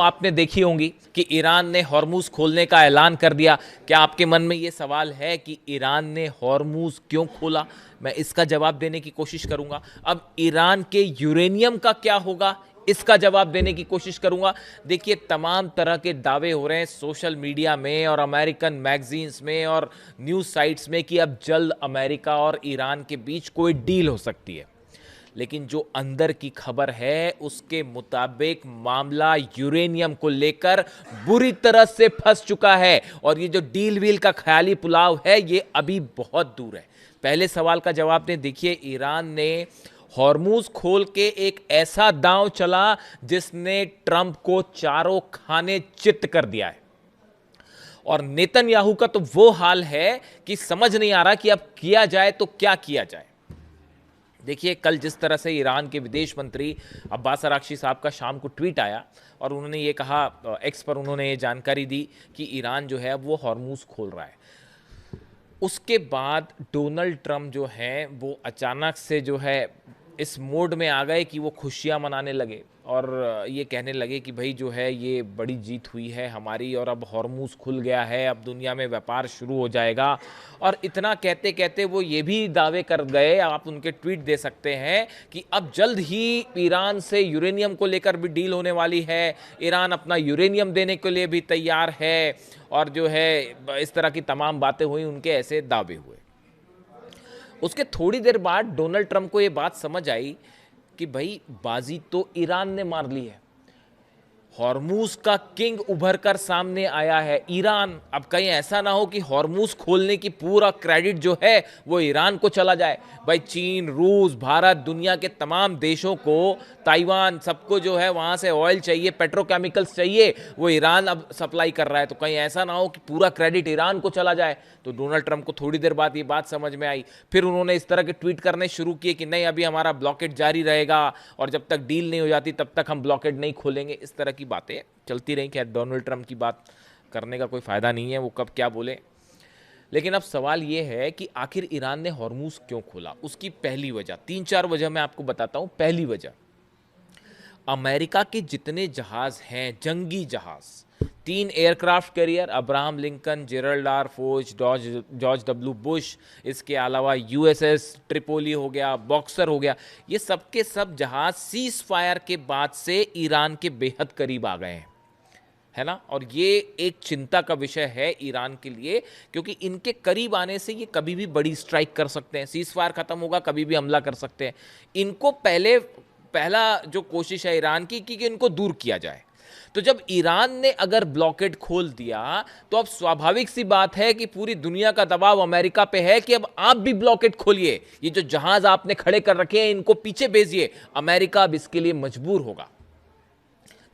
आपने देखी होंगी कि ईरान ने हॉर्मूज खोलने का ऐलान कर दिया। क्या आपके मन में ये सवाल है कि ईरान ने हॉर्मूज क्यों खोला? मैं इसका जवाब देने की कोशिश करूंगा। अब ईरान के यूरेनियम का क्या होगा, इसका जवाब देने की कोशिश करूंगा। देखिए, तमाम तरह के दावे हो रहे हैं सोशल मीडिया में और अमेरिकन मैगजीन्स में और न्यूज़ साइट्स में कि अब जल्द अमेरिका और ईरान के बीच कोई डील हो सकती है। लेकिन जो अंदर की खबर है उसके मुताबिक मामला यूरेनियम को लेकर बुरी तरह से फंस चुका है और ये जो डील वील का ख्याली पुलाव है ये अभी बहुत दूर है। पहले सवाल का जवाब ने देखिए, ईरान ने हॉर्मूज खोल के एक ऐसा दांव चला जिसने ट्रंप को चारों खाने चित्त कर दिया है। और नेतन्याहू का तो वो हाल है कि समझ नहीं आ रहा कि अब किया जाए तो क्या किया जाए। देखिए, कल जिस तरह से ईरान के विदेश मंत्री अब्बास अराक्ची साहब का शाम को ट्वीट आया और उन्होंने ये कहा, एक्स पर उन्होंने ये जानकारी दी कि ईरान जो है वो हॉर्मूज खोल रहा है। उसके बाद डोनाल्ड ट्रंप जो हैं वो अचानक से जो है इस मोड में आ गए कि वो खुशियां मनाने लगे और ये कहने लगे कि भाई जो है ये बड़ी जीत हुई है हमारी और अब हॉर्मूज खुल गया है, अब दुनिया में व्यापार शुरू हो जाएगा। और इतना कहते कहते वो ये भी दावे कर गए, आप उनके ट्वीट दे सकते हैं, कि अब जल्द ही ईरान से यूरेनियम को लेकर भी डील होने वाली है, ईरान अपना यूरेनियम देने के लिए भी तैयार है और जो है इस तरह की तमाम बातें हुई, उनके ऐसे दावे हुए। उसके थोड़ी देर बाद डोनाल्ड ट्रंप को यह बात समझ आई कि भाई बाजी तो ईरान ने मार ली है, हॉर्मूज का किंग उभर कर सामने आया है ईरान। अब कहीं ऐसा ना हो कि हॉर्मूज खोलने की पूरा क्रेडिट जो है वो ईरान को चला जाए। भाई चीन, रूस, भारत, दुनिया के तमाम देशों को, ताइवान, सबको जो है वहां से ऑयल चाहिए, पेट्रोकेमिकल्स चाहिए, वो ईरान अब सप्लाई कर रहा है। तो कहीं ऐसा ना हो कि पूरा क्रेडिट ईरान को चला जाए। तो डोनाल्ड ट्रंप को थोड़ी देर बाद ये बात समझ में आई। फिर उन्होंने इस तरह के ट्वीट करने शुरू किए कि नहीं, अभी हमारा ब्लॉकेट जारी रहेगा और जब तक डील नहीं हो जाती तब तक हम ब्लॉकेट नहीं खोलेंगे। इस तरह की बातें चलती रही। खैर, डोनाल्ड ट्रंप की बात करने का कोई फायदा नहीं है, वो कब क्या बोले। लेकिन अब सवाल यह है कि आखिर ईरान ने हॉर्मूज क्यों खोला। उसकी पहली वजह, 3-4 वजह मैं आपको बताता हूं। पहली वजह, अमेरिका के जितने जहाज हैं, जंगी जहाज, 3 aircraft carrier, Abraham Lincoln, Gerald R फोच, जॉर्ज डब्ल्यू बुश, इसके अलावा यूएसएस ट्रिपोली हो गया, बॉक्सर हो गया, ये सब के सब जहाज सीज फायर के बाद से ईरान के बेहद करीब आ गए हैं, है ना। और ये एक चिंता का विषय है ईरान के लिए, क्योंकि इनके करीब आने से ये कभी भी बड़ी स्ट्राइक कर सकते हैं। सीज फायर खत्म होगा, कभी भी हमला कर सकते हैं। इनको पहला जो कोशिश है ईरान की कि इनको दूर किया जाए। तो जब ईरान ने अगर ब्लॉकेट खोल दिया तो अब स्वाभाविक सी बात है कि पूरी दुनिया का दबाव अमेरिका पे है कि अब आप भी ब्लॉकेट खोलिए, ये जो जहाज आपने खड़े कर रखे हैं इनको पीछे भेजिए। अमेरिका अब इसके लिए मजबूर होगा।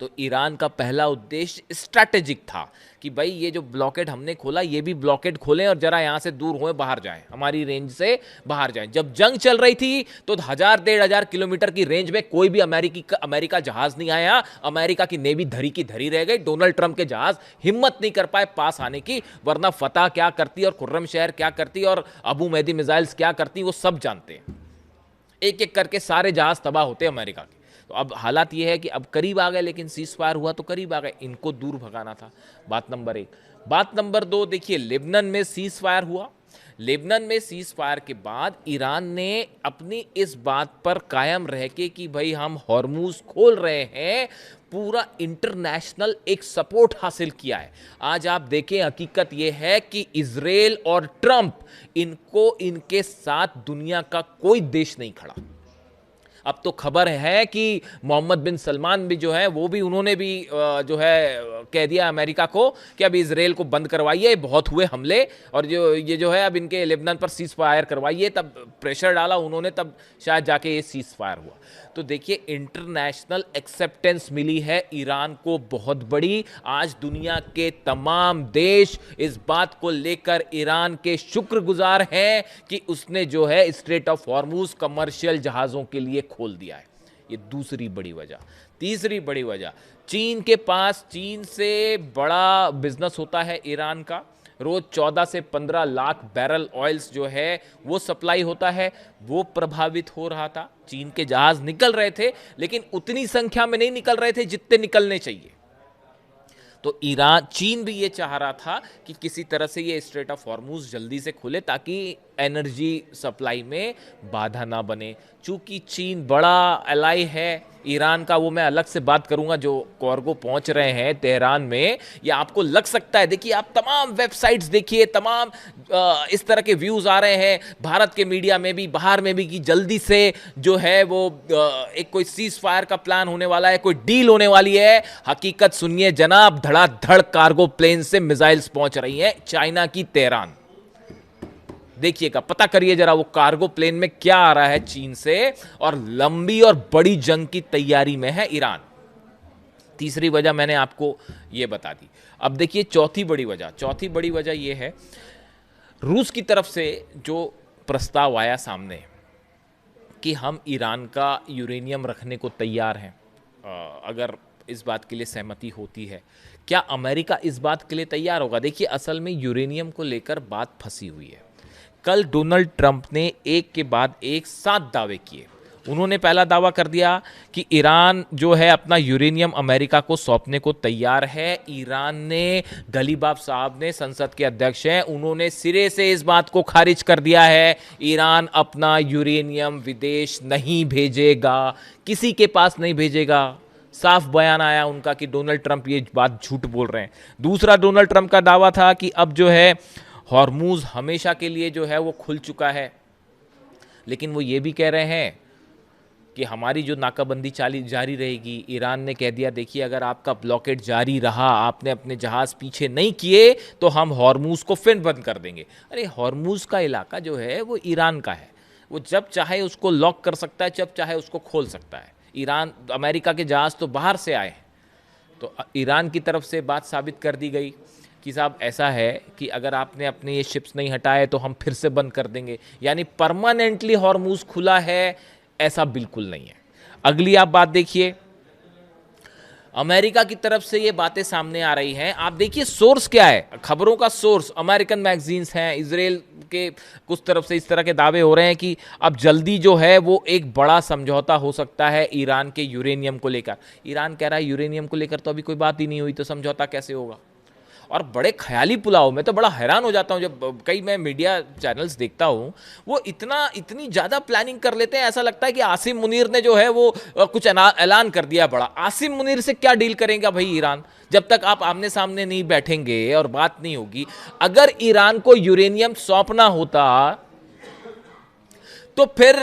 तो ईरान का पहला उद्देश्य स्ट्रैटेजिक था कि भाई ये जो ब्लॉकेट हमने खोला ये भी ब्लॉकेट खोलें और जरा यहां से दूर होए, बाहर जाएं, हमारी रेंज से बाहर जाएं। जब जंग चल रही थी तो 1000-1500 किलोमीटर की रेंज में कोई भी अमेरिका जहाज नहीं आया। अमेरिका की नेवी धरी की धरी रह गई। डोनाल्ड ट्रंप के जहाज हिम्मत नहीं कर पाए पास आने की, वरना फतह क्या करती और खुर्रम शहर क्या करती और अबू मेहदी मिसाइल्स क्या करती, वो सब जानते हैं। एक एक करके सारे जहाज तबाह होते अमेरिका के। तो अब हालात ये है कि अब करीब आ गए, लेकिन सीज फायर हुआ तो करीब आ गए, इनको दूर भगाना था। बात नंबर 1। बात नंबर 2, देखिए लेबनान में सीज फायर हुआ। लेबनान में सीज फायर के बाद ईरान ने अपनी इस बात पर कायम रह के कि भाई हम हॉर्मूज खोल रहे हैं, पूरा इंटरनेशनल एक सपोर्ट हासिल किया है। आज आप देखें, हकीकत यह है कि इजराइल और ट्रंप, इनको इनके साथ दुनिया का कोई देश नहीं खड़ा। अब तो खबर है कि मोहम्मद बिन सलमान भी जो है वो भी, उन्होंने भी जो है कह दिया अमेरिका को कि अब इजराइल को बंद करवाइए, बहुत हुए हमले, और ये जो है अब इनके लेबनान पर सीज फायर करवाइए। तब प्रेशर डाला उन्होंने, तब शायद जाके ये सीज फायर हुआ। तो देखिए, इंटरनेशनल एक्सेप्टेंस मिली है ईरान को बहुत बड़ी। आज दुनिया के तमाम देश इस बात को लेकर ईरान के शुक्रगुजार हैं कि उसने जो है स्ट्रेट ऑफ हॉर्मूज कमर्शियल जहाजों के लिए खोल दिया है। ये दूसरी बड़ी वजह। तीसरी बड़ी वजह, चीन के पास, चीन से बड़ा बिजनेस होता है ईरान का। रोज 14 से 15 लाख बैरल ऑयल्स जो है वो सप्लाई होता है, वो प्रभावित हो रहा था। चीन के जहाज निकल रहे थे, लेकिन उतनी संख्या में नहीं निकल रहे थे जितने निकलने चाहिए। तो ईरान चीन भी ये चाह रहा था कि किसी तरह से ये स्ट्रेट ऑफ हॉर्मूज जल्दी से खुले ताकि एनर्जी सप्लाई में बाधा ना बने। चूंकि चीन बड़ा एलाई है ईरान का, वो मैं अलग से बात करूंगा। जो कार्गो पहुंच रहे हैं तेहरान में, ये आपको लग सकता है, देखिए आप तमाम वेबसाइट्स देखिए, तमाम इस तरह के व्यूज आ रहे हैं भारत के मीडिया में भी, बाहर में भी, कि जल्दी से जो है वो एक कोई सीज फायर का प्लान होने वाला है, कोई डील होने वाली है। हकीकत सुनिए जनाब, धड़ाधड़ कार्गो प्लेन से मिसाइल्स पहुंच रही हैं चाइना की तेहरान। देखिएगा, पता करिए जरा वो कार्गो प्लेन में क्या आ रहा है चीन से, और लंबी और बड़ी जंग की तैयारी में है ईरान। तीसरी वजह मैंने आपको ये बता दी। अब देखिए चौथी बड़ी वजह ये है, रूस की तरफ से जो प्रस्ताव आया सामने कि हम ईरान का यूरेनियम रखने को तैयार हैं, अगर इस बात के लिए सहमति होती है। क्या अमेरिका इस बात के लिए तैयार होगा? देखिए असल में यूरेनियम को लेकर बात फंसी हुई है। कल डोनाल्ड ट्रंप ने एक के बाद एक 7 दावे किए। उन्होंने पहला दावा कर दिया कि ईरान जो है अपना यूरेनियम अमेरिका को सौंपने को तैयार है। ईरान ने, गलीबाफ साहब ने, संसद के अध्यक्ष हैं, उन्होंने सिरे से इस बात को खारिज कर दिया है, ईरान अपना यूरेनियम विदेश नहीं भेजेगा, किसी के पास नहीं भेजेगा। साफ बयान आया उनका कि डोनाल्ड ट्रंप ये बात झूठ बोल रहे हैं। दूसरा डोनाल्ड ट्रंप का दावा था कि अब जो है हॉर्मूज हमेशा के लिए जो है वो खुल चुका है, लेकिन वो ये भी कह रहे हैं कि हमारी जो नाकाबंदी जारी रहेगी। ईरान ने कह दिया, देखिए अगर आपका ब्लॉकेट जारी रहा, आपने अपने जहाज़ पीछे नहीं किए, तो हम हॉर्मूज को फिर बंद कर देंगे। अरे हॉर्मूज का इलाका जो है वो ईरान का है, वो जब चाहे उसको लॉक कर सकता है, जब चाहे उसको खोल सकता है। ईरान, अमेरिका के जहाज़ तो बाहर से आए हैं, तो ईरान की तरफ से बात साबित कर दी गई कि साहब ऐसा है कि अगर आपने अपने ये शिप्स नहीं हटाए तो हम फिर से बंद कर देंगे। यानी परमानेंटली हॉर्मूज खुला है, ऐसा बिल्कुल नहीं है। अगली आप बात देखिए, अमेरिका की तरफ से ये बातें सामने आ रही हैं। आप देखिए सोर्स क्या है, खबरों का सोर्स अमेरिकन मैगजीन्स हैं, इजराइल के कुछ तरफ से इस तरह के दावे हो रहे हैं कि अब जल्दी जो है वो एक बड़ा समझौता हो सकता है ईरान के यूरेनियम को लेकर। ईरान कह रहा है यूरेनियम को लेकर तो अभी कोई बात ही नहीं हुई, तो समझौता कैसे होगा? और बड़े ख्याली पुलाव में तो बड़ा हैरान हो जाता हूँ जब कई मैं मीडिया चैनल्स देखता हूँ, वो इतनी ज़्यादा प्लानिंग कर लेते हैं। ऐसा लगता है कि आसिम मुनीर ने जो है वो कुछ ऐलान कर दिया बड़ा। आसिम मुनीर से क्या डील करेंगे भाई ईरान, जब तक आप आमने सामने नहीं बैठेंगे और बात नहीं होगी। अगर ईरान को यूरेनियम सौंपना होता तो फिर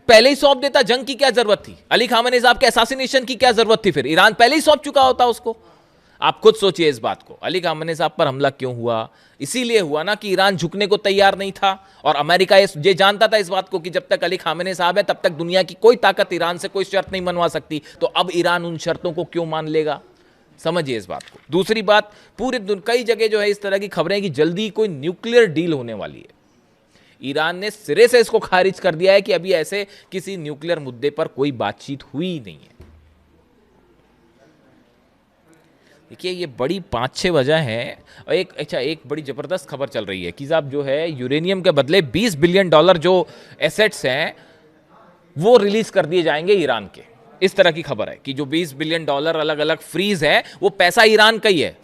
पहले ही सौंप देता। जंग की क्या जरूरत थी? अली खामेनी साहब के असैसिनेशन की क्या जरूरत थी? फिर ईरान पहले ही सौंप चुका होता उसको। आप खुद सोचिए इस बात को। अली खामेनी साहब पर हमला क्यों हुआ? इसीलिए हुआ ना कि ईरान झुकने को तैयार नहीं था, और अमेरिका ये जानता था इस बात को कि जब तक अली खामेनी साहब है तब तक दुनिया की कोई ताकत ईरान से कोई शर्त नहीं मनवा सकती। तो अब ईरान उन शर्तों को क्यों मान लेगा? समझिए इस बात को। दूसरी बात, कई जगह जो है इस तरह की खबरें कि जल्दी कोई न्यूक्लियर डील होने वाली है। ईरान ने सिरे से इसको खारिज कर दिया है कि अभी ऐसे किसी न्यूक्लियर मुद्दे पर कोई बातचीत हुई नहीं है। देखिए ये बड़ी 5-6 वजह हैं। और एक बड़ी ज़बरदस्त खबर चल रही है कि साहब जो है यूरेनियम के बदले $20 बिलियन जो एसेट्स हैं वो रिलीज कर दिए जाएंगे ईरान के। इस तरह की खबर है कि जो $20 बिलियन अलग अलग फ्रीज है, वो पैसा ईरान का ही है।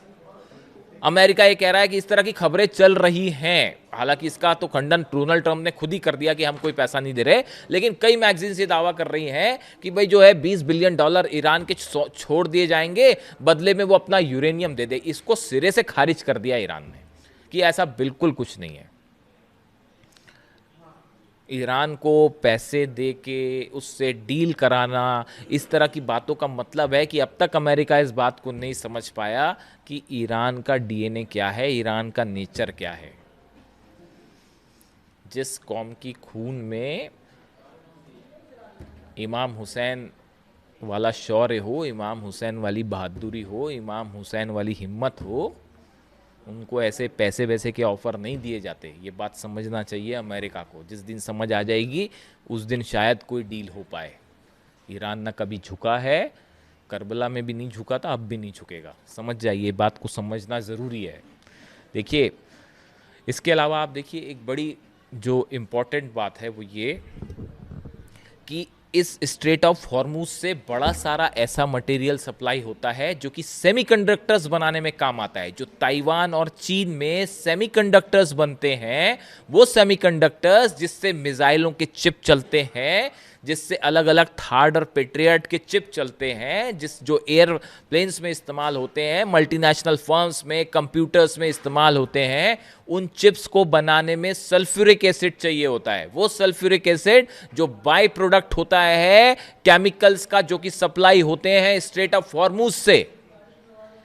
अमेरिका ये कह रहा है कि इस तरह की खबरें चल रही हैं। हालांकि इसका तो खंडन डोनाल्ड ट्रंप ने खुद ही कर दिया कि हम कोई पैसा नहीं दे रहे, लेकिन कई मैगजीन्स ये दावा कर रही हैं कि भाई जो है $20 बिलियन ईरान के छोड़ दिए जाएंगे, बदले में वो अपना यूरेनियम दे दे। इसको सिरे से खारिज कर दिया ईरान ने कि ऐसा बिल्कुल कुछ नहीं है। ईरान को पैसे दे के उससे डील कराना, इस तरह की बातों का मतलब है कि अब तक अमेरिका इस बात को नहीं समझ पाया कि ईरान का डीएनए क्या है, ईरान का नेचर क्या है। जिस कौम की खून में इमाम हुसैन वाला शौर्य हो, इमाम हुसैन वाली बहादुरी हो, इमाम हुसैन वाली हिम्मत हो, उनको ऐसे पैसे वैसे के ऑफ़र नहीं दिए जाते। ये बात समझना चाहिए अमेरिका को। जिस दिन समझ आ जाएगी उस दिन शायद कोई डील हो पाए। ईरान ना कभी झुका है, करबला में भी नहीं झुका था, अब भी नहीं झुकेगा। समझ जाइए, बात को समझना ज़रूरी है। देखिए इसके अलावा आप देखिए एक बड़ी जो इम्पोर्टेंट बात है वो ये कि इस स्ट्रेट ऑफ हॉर्मूज से बड़ा सारा ऐसा मटेरियल सप्लाई होता है जो कि सेमीकंडक्टर्स बनाने में काम आता है। जो ताइवान और चीन में सेमीकंडक्टर्स बनते हैं, वो सेमीकंडक्टर्स जिससे मिसाइलों के चिप चलते हैं, जिससे अलग अलग थार्ड और पेट्रियट के चिप चलते हैं, जो एयरप्लेन्स में इस्तेमाल होते हैं, मल्टीनेशनल फर्म्स में, कंप्यूटर्स में इस्तेमाल होते हैं, उन चिप्स को बनाने में सल्फ्यूरिक एसिड चाहिए होता है। वो सल्फ्यूरिक एसिड जो बाय प्रोडक्ट होता है केमिकल्स का, जो कि सप्लाई होते हैं स्ट्रेट ऑफ हॉर्मूज से।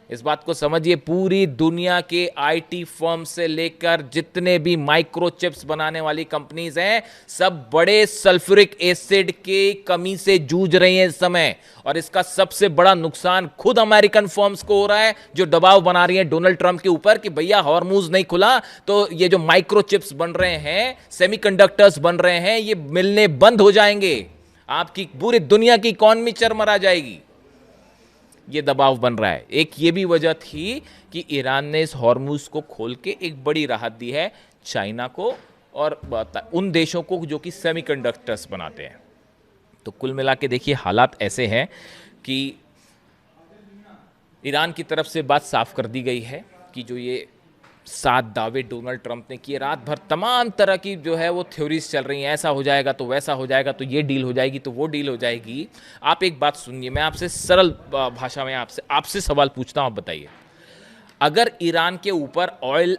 इस बात को समझिए, पूरी दुनिया के आईटी फर्म से लेकर जितने भी माइक्रोचिप्स बनाने वाली कंपनीज हैं, सब बड़े सल्फ्यूरिक एसिड की कमी से जूझ रही हैं इस समय। और इसका सबसे बड़ा नुकसान खुद अमेरिकन फर्म्स को हो रहा है, जो दबाव बना रही हैं डोनाल्ड ट्रंप के ऊपर कि भैया हॉर्मूज नहीं खुला तो ये जो माइक्रोचिप्स बन रहे हैं, सेमीकंडक्टर्स बन रहे हैं, ये मिलने बंद हो जाएंगे, आपकी पूरी दुनिया की इकॉनमी चरमरा जाएगी। ये दबाव बन रहा है। एक ये भी वजह थी कि ईरान ने इस हॉर्मूज को खोल के एक बड़ी राहत दी है चाइना को और उन देशों को जो कि सेमीकंडक्टर्स बनाते हैं। तो कुल मिला के देखिए, हालात ऐसे हैं कि ईरान की तरफ से बात साफ कर दी गई है कि जो ये 7 दावे डोनाल्ड ट्रंप ने किए, रात भर तमाम तरह की जो है वो थ्योरीज चल रही हैं, ऐसा हो जाएगा तो वैसा हो जाएगा, तो ये डील हो जाएगी तो वो डील हो जाएगी। आप एक बात सुनिए, मैं आपसे सरल भाषा में आपसे सवाल पूछता हूँ, आप बताइए, अगर ईरान के ऊपर ऑयल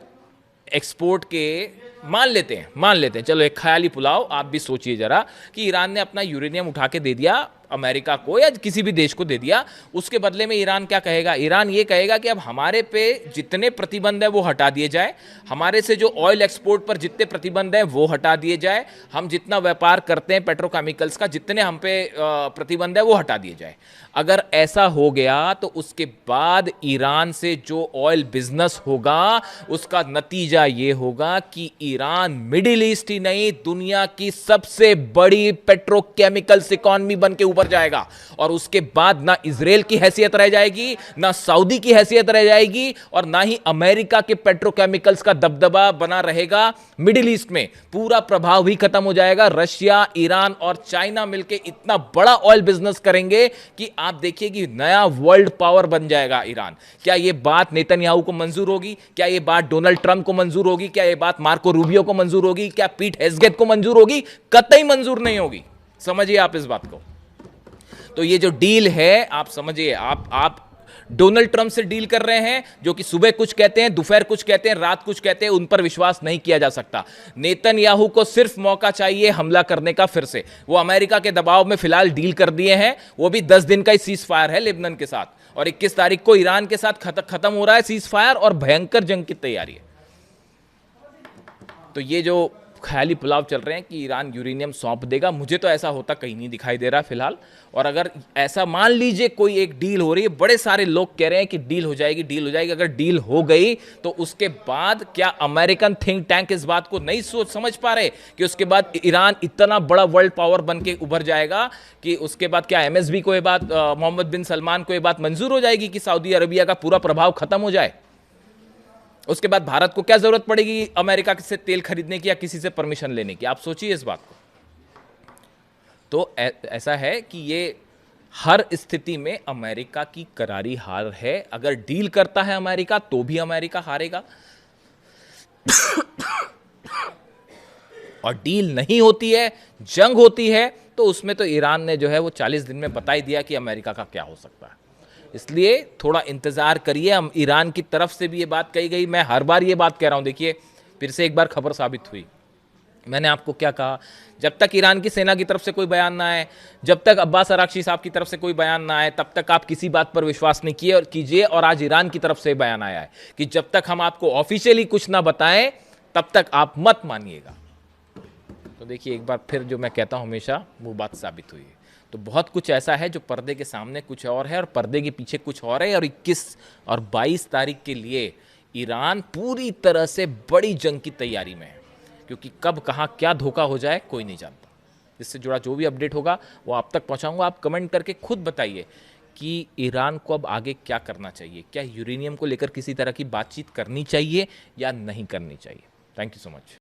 एक्सपोर्ट के मान लेते हैं, चलो एक ख्याली पुलाव, आप भी सोचिए जरा कि ईरान ने अपना यूरेनियम उठा के दे दिया अमेरिका को या किसी भी देश को दे दिया, उसके बदले में ईरान क्या कहेगा? ईरान ये कहेगा कि अब हमारे पे जितने प्रतिबंध है वो हटा दिए जाए, हमारे से जो ऑयल एक्सपोर्ट पर जितने प्रतिबंध है वो हटा दिए जाए, हम जितना व्यापार करते हैं पेट्रोकेमिकल्स का, जितने हम पे प्रतिबंध है वो हटा दिए जाए। अगर ऐसा हो गया तो उसके बाद ईरान से जो ऑयल बिजनेस होगा उसका नतीजा ये होगा कि ईरान मिडिल ईस्ट ही नहीं, दुनिया की सबसे बड़ी पेट्रोकेमिकल्स इकॉनमी बन के ऊपर जाएगा। और उसके बाद ना इजराइल की हैसियत रह जाएगी, ना सऊदी की हैसियत रह जाएगी, और ना ही अमेरिका के पेट्रोकेमिकल्स का दबदबा बना रहेगा मिडिल ईस्ट में। पूरा प्रभाव भी खत्म हो जाएगा। रशिया, ईरान और चाइना मिलकर इतना बड़ा ऑयल बिजनेस करेंगे कि आप देखिए कि नया वर्ल्ड पावर बन जाएगा ईरान। क्या यह बात नेतन्याहू को मंजूर होगी? क्या यह बात डोनाल्ड ट्रंप को मंजूर होगी? क्या यह बात मार्को रूबियो को मंजूर होगी? क्या पीट हेग्सेट को मंजूर होगी? कतई मंजूर नहीं होगी। समझिए आप इस बात को। तो ये जो डील है, आप समझिए, आप डोनाल्ड ट्रंप से डील कर रहे हैं, जो कि सुबह कुछ कहते हैं, दोपहर कुछ कहते हैं, रात कुछ कहते हैं, उन पर विश्वास नहीं किया जा सकता। नेतन्याहू को सिर्फ मौका चाहिए हमला करने का फिर से। वो अमेरिका के दबाव में फिलहाल डील कर दिए हैं, वो भी 10 दिन का ही सीज फायर है लेबनान के साथ, और 21 तारीख को ईरान के साथ खत्म हो रहा है सीज फायर, और भयंकर जंग की तैयारी है। तो ये जो ख्याली पुलाव चल रहे हैं कि ईरान यूरेनियम सौंप देगा, मुझे तो ऐसा होता कहीं नहीं दिखाई दे रहा फिलहाल। और अगर ऐसा मान लीजिए कोई एक डील हो रही है, बड़े सारे लोग कह रहे हैं कि डील हो जाएगी, अगर डील हो गई तो उसके बाद क्या अमेरिकन थिंक टैंक इस बात को नहीं समझ पा रहे कि उसके बाद ईरान इतना बड़ा वर्ल्ड पावर बन के उभर जाएगा कि उसके बाद क्या एमएसबी को ये बात, मोहम्मद बिन सलमान को ये बात मंजूर हो जाएगी कि सऊदी अरबिया का पूरा प्रभाव खत्म हो जाए? उसके बाद भारत को क्या जरूरत पड़ेगी अमेरिका से तेल खरीदने की या किसी से परमिशन लेने की? आप सोचिए इस बात को। तो ऐसा है कि ये हर स्थिति में अमेरिका की करारी हार है। अगर डील करता है अमेरिका तो भी अमेरिका हारेगा, और डील नहीं होती है, जंग होती है, तो उसमें तो ईरान ने जो है वो 40 दिन में बता ही दिया कि अमेरिका का क्या हो सकता है। इसलिए थोड़ा इंतजार करिए। हम ईरान की तरफ से भी ये बात कही गई, मैं हर बार ये बात कह रहा हूं, देखिए फिर से एक बार खबर साबित हुई। मैंने आपको क्या कहा, जब तक ईरान की सेना की तरफ से कोई बयान ना आए, जब तक अब्बास अराक्ची साहब की तरफ से कोई बयान ना आए, तब तक आप किसी बात पर विश्वास नहीं किए और कीजिए। और आज ईरान की तरफ से बयान आया है कि जब तक हम आपको ऑफिशियली कुछ ना बताएं तब तक आप मत मानिएगा। तो देखिए एक बार फिर जो मैं कहता हूं हमेशा, वो बात साबित हुई है। तो बहुत कुछ ऐसा है जो पर्दे के सामने कुछ और है और पर्दे के पीछे कुछ और है। और 21 और 22 तारीख के लिए ईरान पूरी तरह से बड़ी जंग की तैयारी में है, क्योंकि कब कहाँ क्या धोखा हो जाए कोई नहीं जानता। इससे जुड़ा जो भी अपडेट होगा वो आप तक पहुँचाऊँगा। आप कमेंट करके खुद बताइए कि ईरान को अब आगे क्या करना चाहिए। क्या यूरेनियम को लेकर किसी तरह की बातचीत करनी चाहिए या नहीं करनी चाहिए? Thank you so much.